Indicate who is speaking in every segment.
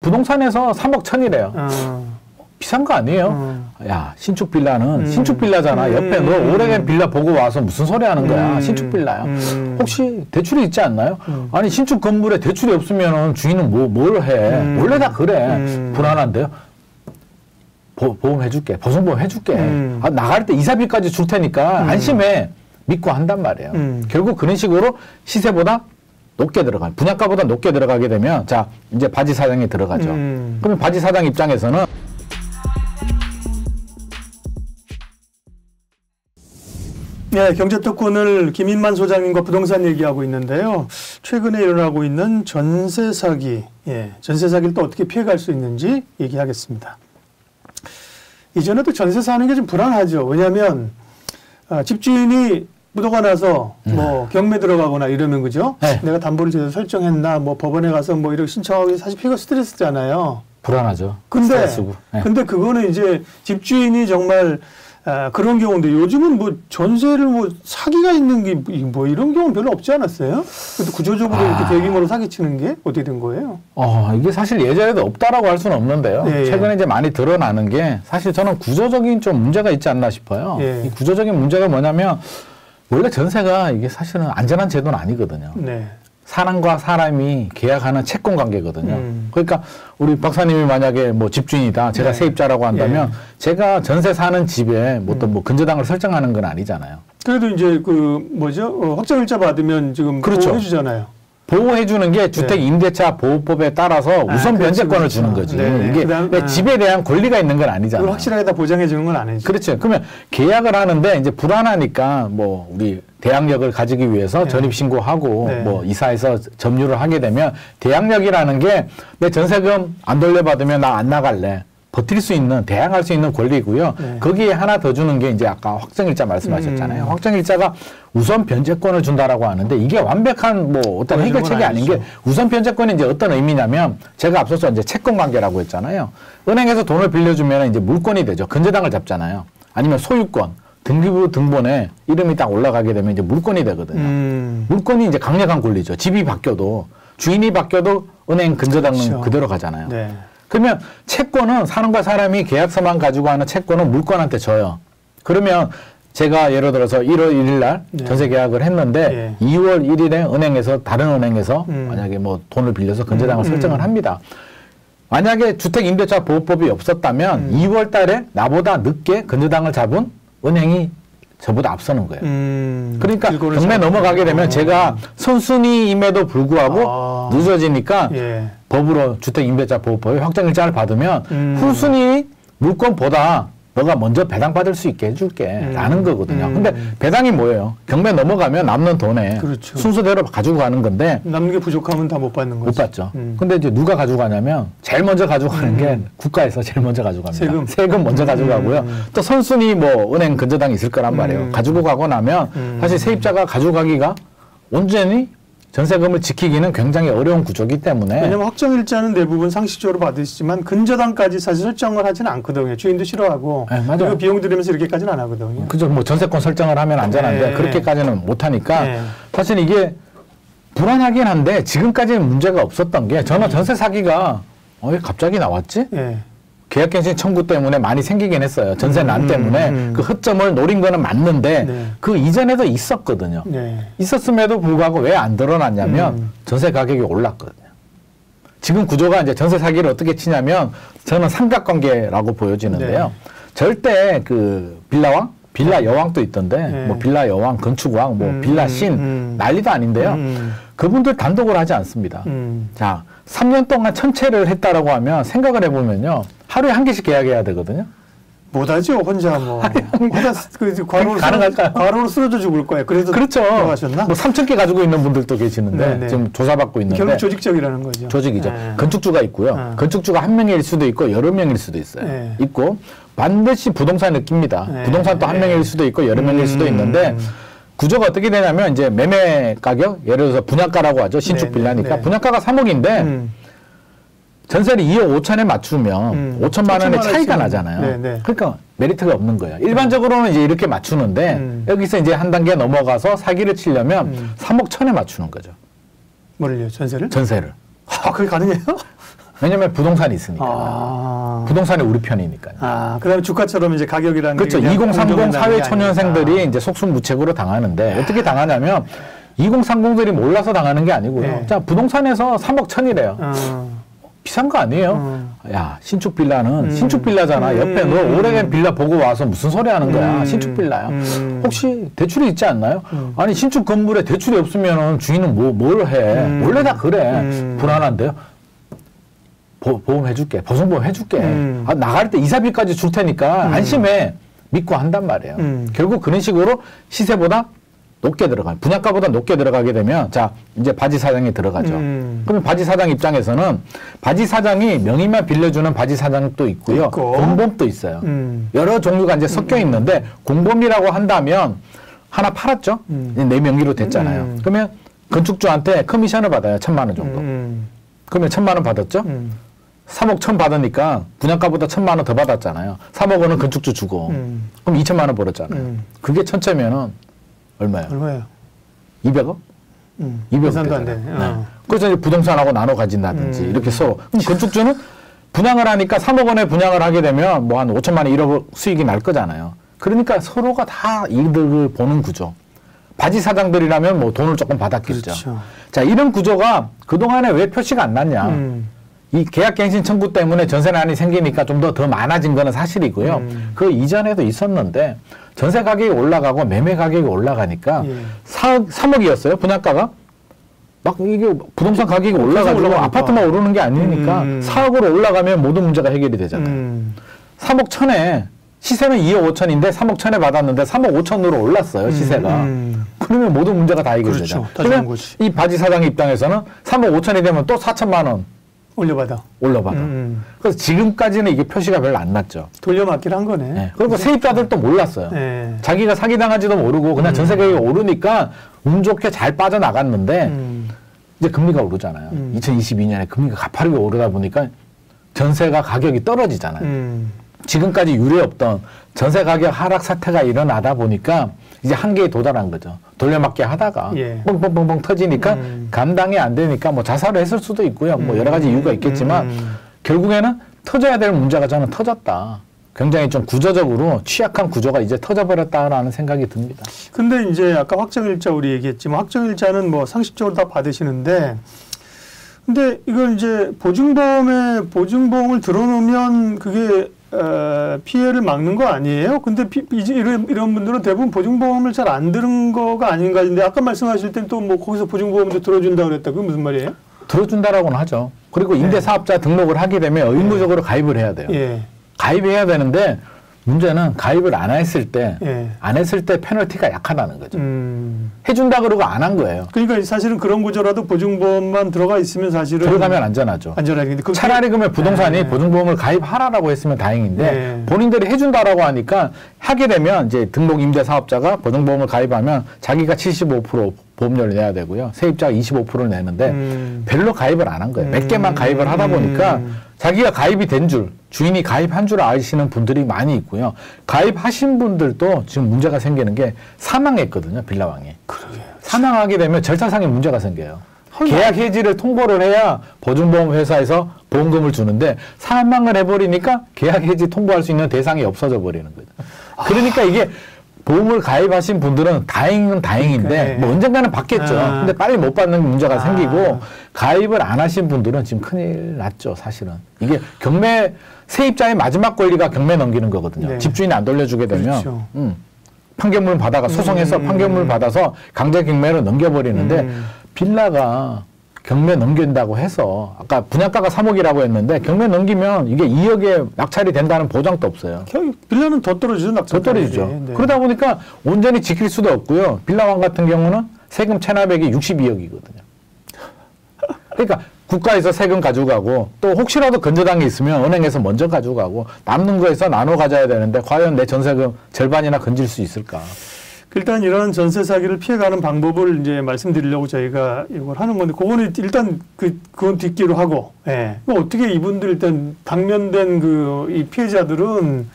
Speaker 1: 부동산에서 3억 1천이래요. 비싼 거 아니에요? 야, 신축 빌라는 신축 빌라잖아. 옆에 너 오래된 빌라 보고 와서 무슨 소리 하는 거야. 신축 빌라야. 혹시 대출이 있지 않나요? 아니, 신축 건물에 대출이 없으면 주인은 뭘 해? 원래 다 그래. 불안한데요? 보험 해줄게. 보증보험 해줄게. 아, 나갈 때 이사비까지 줄 테니까 안심해. 믿고 한단 말이에요. 결국 그런 식으로 시세보다 높게 들어가요. 분양가보다 높게 들어가게 되면 자, 이제 바지 사장이 들어가죠. 그러면 바지 사장 입장에서는
Speaker 2: 네, 경제특권을 김인만 소장님과 부동산 얘기하고 있는데요. 최근에 일어나고 있는 전세 사기, 전세 사기를 또 어떻게 피해갈 수 있는지 얘기하겠습니다. 이전에도 전세 사는 게 좀 불안하죠. 왜냐하면 집주인이 무도가 나서 뭐 경매 들어가거나 이러면 그죠?
Speaker 1: 네.
Speaker 2: 내가 담보를 제대로 설정했나, 뭐 법원에 가서 뭐 이렇게 신청하기 사실 피가 스트레스잖아요.
Speaker 1: 불안하죠.
Speaker 2: 근데
Speaker 1: 네.
Speaker 2: 근데 그거는 이제 집주인이 정말 그런 경우인데 요즘은 뭐 전세를 뭐 사기가 있는 게 뭐 이런 경우는 별로 없지 않았어요? 그래도 구조적으로 이렇게 대규모로 사기치는 게 어떻게 된 거예요?
Speaker 1: 이게 사실 예전에도 없다라고 할 수는 없는데요.
Speaker 2: 예.
Speaker 1: 최근에 이제 많이 드러나는 게 사실 저는 구조적인 좀 문제가 있지 않나 싶어요.
Speaker 2: 예.
Speaker 1: 이 구조적인 문제가 뭐냐면 원래 전세가 이게 사실은 안전한 제도는 아니거든요.
Speaker 2: 네.
Speaker 1: 사람과 사람이 계약하는 채권 관계거든요. 그러니까 우리 박사님이 만약에 뭐 집주인이다, 제가
Speaker 2: 네.
Speaker 1: 세입자라고 한다면 제가 전세 사는 집에 뭐 또 뭐 근저당을 설정하는 건 아니잖아요.
Speaker 2: 그래도 이제 그 뭐죠? 확정일자 받으면 지금
Speaker 1: 그렇죠.
Speaker 2: 보호해주잖아요.
Speaker 1: 보호해주는 게 주택임대차 보호법에 따라서 우선 변제권을 주는 거지.
Speaker 2: 네네.
Speaker 1: 이게
Speaker 2: 그다음,
Speaker 1: 집에 대한 권리가 있는 건 아니잖아요.
Speaker 2: 그걸 확실하게 다 보장해주는 건 아니죠.
Speaker 1: 그렇죠. 그러면 계약을 하는데 이제 불안하니까 뭐 우리 대항력을 가지기 위해서 전입신고하고
Speaker 2: 네.
Speaker 1: 뭐 이사해서 점유를 하게 되면 대항력이라는 게 내 전세금 안 돌려받으면 나 안 나갈래. 버틸 수 있는, 대항할 수 있는 권리고요.
Speaker 2: 네. 거기에
Speaker 1: 거기에 하나 더 주는 게 이제 아까 확정일자 말씀하셨잖아요. 확정일자가 우선 변제권을 준다라고 하는데 이게 완벽한 뭐 어떤 해결책이 아닌 게 우선 변제권이 이제 어떤 의미냐면 제가 앞서서 이제 채권 관계라고 했잖아요. 은행에서 돈을 빌려주면 이제 물권이 되죠. 근저당을 잡잖아요. 아니면 소유권, 등기부 등본에 이름이 딱 올라가게 되면 이제 물권이 되거든요. 물권이 이제 강력한 권리죠. 집이 바뀌어도 주인이 바뀌어도 은행 근저당은
Speaker 2: 그렇죠.
Speaker 1: 그대로 가잖아요.
Speaker 2: 네.
Speaker 1: 그러면 채권은 사람과 사람이 계약서만 가지고 하는 채권은 물권한테 줘요. 그러면 제가 예를 들어서 1월 1일 날 전세 계약을 했는데 2월 1일에 은행에서 다른 은행에서 만약에 뭐 돈을 빌려서 근저당을 설정을 합니다. 만약에 주택임대차 보호법이 없었다면 2월 달에 나보다 늦게 근저당을 잡은 은행이 저보다 앞서는 거예요. 그러니까 경매 넘어가게 되면 제가 선순위임에도 불구하고 늦어지니까 법으로 주택임대차 보호법의 확정일자를 받으면 후순위 물권보다 너가 먼저 배당받을 수 있게 해줄게 라는 거거든요. 근데 배당이 뭐예요? 경매 넘어가면 남는 돈에
Speaker 2: 그렇죠.
Speaker 1: 순서대로 가지고 가는 건데
Speaker 2: 남는 게 부족하면 다 못 받는 거죠.
Speaker 1: 못 받죠. 근데 이제 누가 가져가냐면 제일 먼저 가져가는 게 국가에서 제일 먼저 가져갑니다. 세금 먼저 가져가고요. 또 선순위 뭐 은행 근저당이 있을 거란 말이에요. 가지고 가고 나면 사실 세입자가 가져가기가 온전히 전세금을 지키기는 굉장히 어려운 구조이기 때문에.
Speaker 2: 왜냐하면 확정일자는 대부분 상식적으로 받으시지만 근저당까지 사실 설정을 하지는 않거든요. 주인도 싫어하고.
Speaker 1: 네, 맞아요.
Speaker 2: 비용 들이면서 이렇게까지는 안 하거든요.
Speaker 1: 그죠. 뭐 전세권 설정을 하면 안전한데 그렇게까지는 못하니까 사실 이게 불안하긴 한데 지금까지는 문제가 없었던 게 저는 전세 사기가 왜 갑자기 나왔지? 계약갱신 청구 때문에 많이 생기긴 했어요. 전세 난 때문에 그 허점을 노린 거는 맞는데 그 이전에도 있었거든요. 있었음에도 불구하고 왜 안 드러났냐면 전세 가격이 올랐거든요. 지금 구조가 이제 전세 사기를 어떻게 치냐면 저는 삼각관계라고 보여지는데요. 절대 그 빌라왕? 빌라 여왕도 있던데 뭐 빌라 여왕, 건축왕, 뭐 빌라 신 난리도 아닌데요. 그분들 단독을 하지 않습니다. 자, 3년 동안 1000채를 했다라고 하면 생각을 해보면요. 하루에 한 개씩 계약해야 되거든요.
Speaker 2: 못하죠, 혼자 뭐. 혼자
Speaker 1: 가능할까요?
Speaker 2: 과로로 쓰러져 죽을 거예요. 그래서
Speaker 1: 그렇죠.
Speaker 2: 들어가셨나?
Speaker 1: 뭐 3000개 가지고 있는 분들도 계시는데 지금 조사받고 있는데.
Speaker 2: 결국 조직적이라는 거죠.
Speaker 1: 조직이죠. 건축주가 있고요. 건축주가 한 명일 수도 있고 여러 명일 수도 있어요. 있고 반드시 부동산을 낍니다. 부동산도 한 명일 수도 있고 여러 명일 수도 있는데 구조가 어떻게 되냐면 이제 매매 가격, 예를 들어서 분양가라고 하죠. 신축 빌라니까 분양가가 3억인데 전세를 2억 5천에 맞추면 5천만 원의 차이가 나잖아요. 그러니까 메리트가 없는 거예요. 일반적으로는 이제 이렇게 맞추는데 여기서 이제 한 단계 넘어가서 사기를 치려면 3억 1천에 맞추는 거죠.
Speaker 2: 뭐를요? 전세를?
Speaker 1: 전세를.
Speaker 2: 그게 가능해요?
Speaker 1: 왜냐면 부동산이 있으니까. 부동산이 우리 편이니까요.
Speaker 2: 그다음에 주가처럼 이제 가격이라는
Speaker 1: 그렇죠. 2030 사회 초년생들이 이제 속수무책으로 당하는데 어떻게 당하냐면 2030들이 몰라서 당하는 게 아니고요. 자, 부동산에서 3억 1,000이래요. 비싼 거 아니에요. 야, 신축 빌라는 신축 빌라잖아. 옆에 너 오래된 빌라 보고 와서 무슨 소리 하는 거야. 신축 빌라야. 혹시 대출이 있지 않나요? 아니, 신축 건물에 대출이 없으면 주인은 뭘 해. 원래 다 그래. 불안한데요. 보험 해줄게. 보증보험 해줄게. 나갈 때 이사비까지 줄 테니까 안심해. 믿고 한단 말이에요. 결국 그런 식으로 시세보다 높게 들어가요. 분양가보다 높게 들어가게 되면 자 이제 바지 사장이 들어가죠. 그러면 바지 사장 입장에서는 바지 사장이 명의만 빌려주는 바지 사장도 있고요. 공범도 있어요. 여러 종류가 이제 섞여 있는데 공범이라고 한다면 하나 팔았죠. 내 명의로 됐잖아요. 그러면 건축주한테 커미션을 받아요. 1,000만 원 정도. 그러면 1,000만 원 받았죠. 3억 1,000 받으니까 분양가보다 1,000만 원 더 받았잖아요. 3억 원은 건축주 주고 그럼 2,000만 원 벌었잖아요. 그게 1,000채면은 얼마예요? 200억? 200억
Speaker 2: 안 되네.
Speaker 1: 그래서 이제 부동산하고 나눠 가진다든지 이렇게 서로. 그럼 건축주는 분양을 하니까 3억 원에 분양을 하게 되면 뭐 한 5천만 원, 1억 수익이 날 거잖아요. 그러니까 서로가 다 이득을 보는 구조. 바지 사장들이라면 뭐 돈을 조금 받았겠죠.
Speaker 2: 그렇죠.
Speaker 1: 자, 이런 구조가 그동안에 왜 표시가 안 났냐. 이 계약갱신 청구 때문에 전세난이 생기니까 좀 더 많아진 거는 사실이고요. 그 이전에도 있었는데 전세 가격이 올라가고 매매 가격이 올라가니까 3억이었어요. 분양가가. 막 이게 부동산 가격이 올라가지고 아파트만 오르는 게 아니니까 4억으로 올라가면 모든 문제가 해결이 되잖아요. 3억 1,000에 시세는 2억 5천인데 3억 1,000에 받았는데 3억 5천으로 올랐어요. 시세가. 그러면 모든 문제가 다 해결이 되죠. 그러면 이 바지 사장 입장에서는 3억 5천이 되면 또 4천만 원 올려받아. 그래서 지금까지는 이게 표시가 별로 안 났죠.
Speaker 2: 돌려막기를 한 거네.
Speaker 1: 네. 그리고 세입자들도 몰랐어요. 자기가 사기당한지도 모르고 그냥 전세 가격이 오르니까 운 좋게 잘 빠져나갔는데 이제 금리가 오르잖아요. 2022년에 금리가 가파르게 오르다 보니까 전세가 가격이 떨어지잖아요. 지금까지 유례 없던 전세 가격 하락 사태가 일어나다 보니까 이제 한계에 도달한 거죠. 돌려막기 하다가 뻥뻥뻥뻥 터지니까 감당이 안 되니까 뭐 자살을 했을 수도 있고요. 뭐 여러 가지 이유가 있겠지만 결국에는 터져야 될 문제가 저는 터졌다. 굉장히 좀 구조적으로 취약한 구조가 이제 터져버렸다라는 생각이 듭니다.
Speaker 2: 근데 이제 아까 확정일자 우리 얘기했지만 확정일자는 뭐 상식적으로 다 받으시는데 근데 이걸 이제 보증보험을 들어놓으면 그게 피해를 막는 거 아니에요? 근데 이제 이런 분들은 대부분 보증보험을 잘 안 들은 거가 아닌가 했는데 아까 말씀하실 땐 또 뭐 거기서 보증보험도 들어준다고 그랬다. 그게 무슨 말이에요?
Speaker 1: 들어준다라고는 하죠. 그리고 임대사업자 등록을 하게 되면 의무적으로 가입을 해야 돼요. 가입해야 되는데 문제는 가입을 안 했을 때 페널티가 약하다는 거죠. 해준다 그러고 안 한 거예요.
Speaker 2: 그러니까 사실은 그런 구조라도 보증보험만 들어가 있으면 사실은
Speaker 1: 들어가면 안전하죠.
Speaker 2: 안전하게.
Speaker 1: 차라리 그러면 부동산이 보증보험을 가입하라라고 했으면 다행인데 본인들이 해준다라고 하니까 하게 되면 이제 등록 임대 사업자가 보증보험을 가입하면 자기가 75% 보험료를 내야 되고요. 세입자가 25%를 내는데 별로 가입을 안 한 거예요. 몇 개만 가입을 하다 보니까 자기가 가입이 된 줄, 주인이 가입한 줄 아시는 분들이 많이 있고요. 가입하신 분들도 지금 문제가 생기는 게 사망했거든요, 빌라왕이.
Speaker 2: 그러게요.
Speaker 1: 사망하게 되면 절차상의 문제가 생겨요. 계약 해지를 통보를 해야 보증보험 회사에서 보험금을 주는데 사망을 해버리니까 계약 해지 통보할 수 있는 대상이 없어져 버리는 거죠. 그러니까 이게 보험을 가입하신 분들은 다행은 다행인데 뭐 언젠가는 받겠죠. 근데 빨리 못 받는 문제가 생기고 가입을 안 하신 분들은 지금 큰일 났죠. 사실은. 이게 경매 세입자의 마지막 권리가 경매 넘기는 거거든요. 집주인이 안 돌려주게 되면 판결문을 받아가 소송해서 판결문을 받아서 강제 경매로 넘겨버리는데 빌라가 경매 넘긴다고 해서 아까 분양가가 3억이라고 했는데 경매 넘기면 이게 2억에 낙찰이 된다는 보장도 없어요.
Speaker 2: 빌라는 더 떨어지죠.
Speaker 1: 더 떨어지죠. 그러다 보니까 온전히 지킬 수도 없고요. 빌라왕 같은 경우는 세금 체납액이 62억이거든요. 그러니까 국가에서 세금 가져가고 또 혹시라도 건저당이 있으면 은행에서 먼저 가져가고 남는 거에서 나눠 가져야 되는데 과연 내 전세금 절반이나 건질 수 있을까?
Speaker 2: 일단 이런 전세 사기를 피해가는 방법을 이제 말씀드리려고 저희가 이걸 하는 건데, 그거는 일단 그건 뒷기로 하고, 어떻게 이분들 일단 당면된 이 피해자들은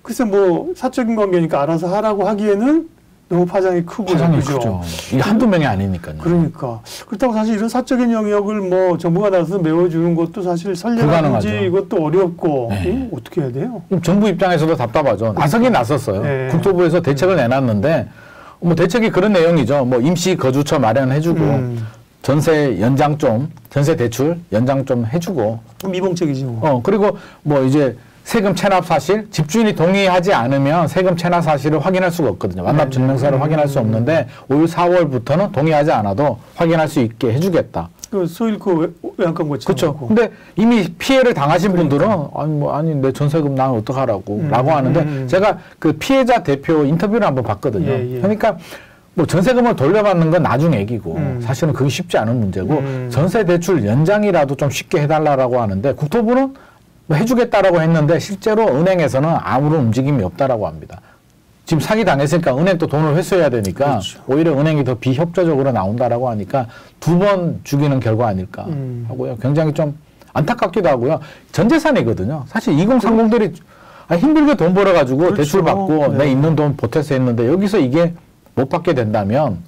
Speaker 2: 글쎄 뭐 사적인 관계니까 알아서 하라고 하기에는 너무 파장이 크고요.
Speaker 1: 파장이
Speaker 2: 그죠?
Speaker 1: 크죠. 이게 한두 명이 아니니까요.
Speaker 2: 그러니까. 그렇다고 사실 이런 사적인 영역을 뭐 정부가 나서서 메워주는 것도 사실 설계라든지
Speaker 1: 불가능하죠.
Speaker 2: 이것도 어렵고
Speaker 1: 네.
Speaker 2: 어떻게 해야 돼요?
Speaker 1: 그럼 정부 입장에서도 답답하죠. 나서긴 나섰어요.
Speaker 2: 네.
Speaker 1: 국토부에서 대책을 내놨는데 뭐 대책이 그런 내용이죠. 뭐 임시 거주처 마련해주고 전세 연장 좀 전세 대출 연장 좀 해주고
Speaker 2: 미봉책이지 뭐.
Speaker 1: 그리고 뭐 이제 세금 체납 사실 집주인이 동의하지 않으면 세금 체납 사실을 확인할 수가 없거든요. 완납 증명서를 확인할 수 없는데 올 4월부터는 동의하지 않아도 확인할 수 있게 해주겠다.
Speaker 2: 그 소일코 외양간 고치.
Speaker 1: 그렇죠. 근데 이미 피해를 당하신 분들은 아니 내 전세금 나는 어떡하라고 라고 하는데 제가 그 피해자 대표 인터뷰를 한번 봤거든요.
Speaker 2: 예.
Speaker 1: 그러니까 뭐 전세금을 돌려받는 건 나중 얘기고 사실은 그게 쉽지 않은 문제고 전세 대출 연장이라도 좀 쉽게 해달라고 하는데 국토부는 뭐 해주겠다라고 했는데 실제로 은행에서는 아무런 움직임이 없다라고 합니다. 지금 사기 당했으니까 은행 또 돈을 회수해야 되니까
Speaker 2: 그렇죠.
Speaker 1: 오히려 은행이 더 비협조적으로 나온다라고 하니까 2번 죽이는 결과 아닐까 하고요. 굉장히 좀 안타깝기도 하고요. 전 재산이거든요. 사실 2030들이 힘들게 돈 벌어가지고
Speaker 2: 그렇죠.
Speaker 1: 대출 받고 내 있는 돈 보태서 했는데 여기서 이게 못 받게 된다면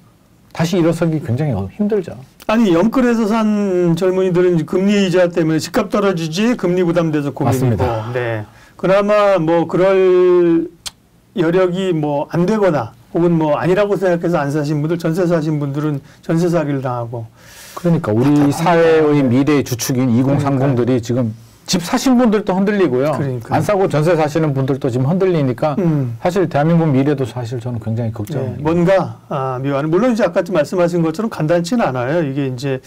Speaker 1: 다시 일어서기 굉장히 힘들죠.
Speaker 2: 아니 영끌에서 산 젊은이들은 금리 이자 때문에 집값 떨어지지 금리 부담돼서 고민이고.
Speaker 1: 맞습니다.
Speaker 2: 네. 그나마 뭐 그럴 여력이 뭐 안 되거나 혹은 뭐 아니라고 생각해서 안 사신 분들 전세 사신 분들은 전세 사기를 당하고.
Speaker 1: 그러니까 우리 사회의 미래의 주축인 2030들이 지금 집 사신 분들도 흔들리고요.
Speaker 2: 그러니까요.
Speaker 1: 안 사고 전세 사시는 분들도 지금 흔들리니까 사실 대한민국 미래도 사실 저는 굉장히 걱정입니다.
Speaker 2: 네, 뭔가 묘한. 물론 이제 아까 말씀하신 것처럼 간단치는 않아요. 이게 이제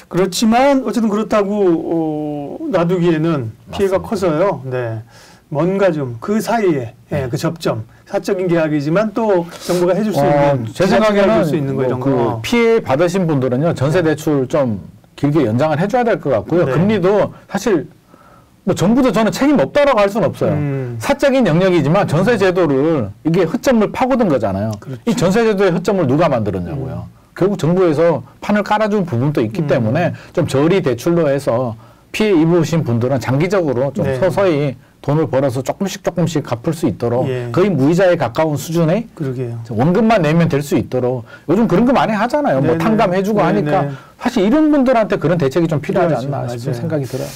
Speaker 2: 그렇지만 어쨌든 그렇다고 놔두기에는 피해가
Speaker 1: 맞습니다.
Speaker 2: 커서요. 네, 뭔가 좀 그 사이에 그 접점 사적인 계약이지만 또 정부가 해줄 수 있는
Speaker 1: 제 생각에는
Speaker 2: 수 있는 거 이런 거.
Speaker 1: 피해 받으신 분들은요 전세 대출 좀 길게 연장을 해줘야 될 것 같고요.
Speaker 2: 네.
Speaker 1: 금리도 사실 뭐 정부도 저는 책임 없다라고 할 수는 없어요. 사적인 영역이지만 전세 제도를 이게 허점을 파고든 거잖아요.
Speaker 2: 그렇죠.
Speaker 1: 이 전세 제도의 허점을 누가 만들었냐고요. 결국 정부에서 판을 깔아준 부분도 있기 때문에 좀 저리 대출로 해서 피해 입으신 분들은 장기적으로 좀
Speaker 2: 네.
Speaker 1: 서서히 돈을 벌어서 조금씩 갚을 수 있도록
Speaker 2: 예.
Speaker 1: 거의 무이자에 가까운 수준의
Speaker 2: 그러게요.
Speaker 1: 원금만 내면 될 수 있도록 요즘 그런 거 많이 하잖아요. 뭐
Speaker 2: 네네.
Speaker 1: 탕감해주고
Speaker 2: 네네.
Speaker 1: 하니까 사실 이런 분들한테 그런 대책이 좀 필요하지
Speaker 2: 필요하죠.
Speaker 1: 않나 싶은
Speaker 2: 맞아요.
Speaker 1: 생각이 들어요.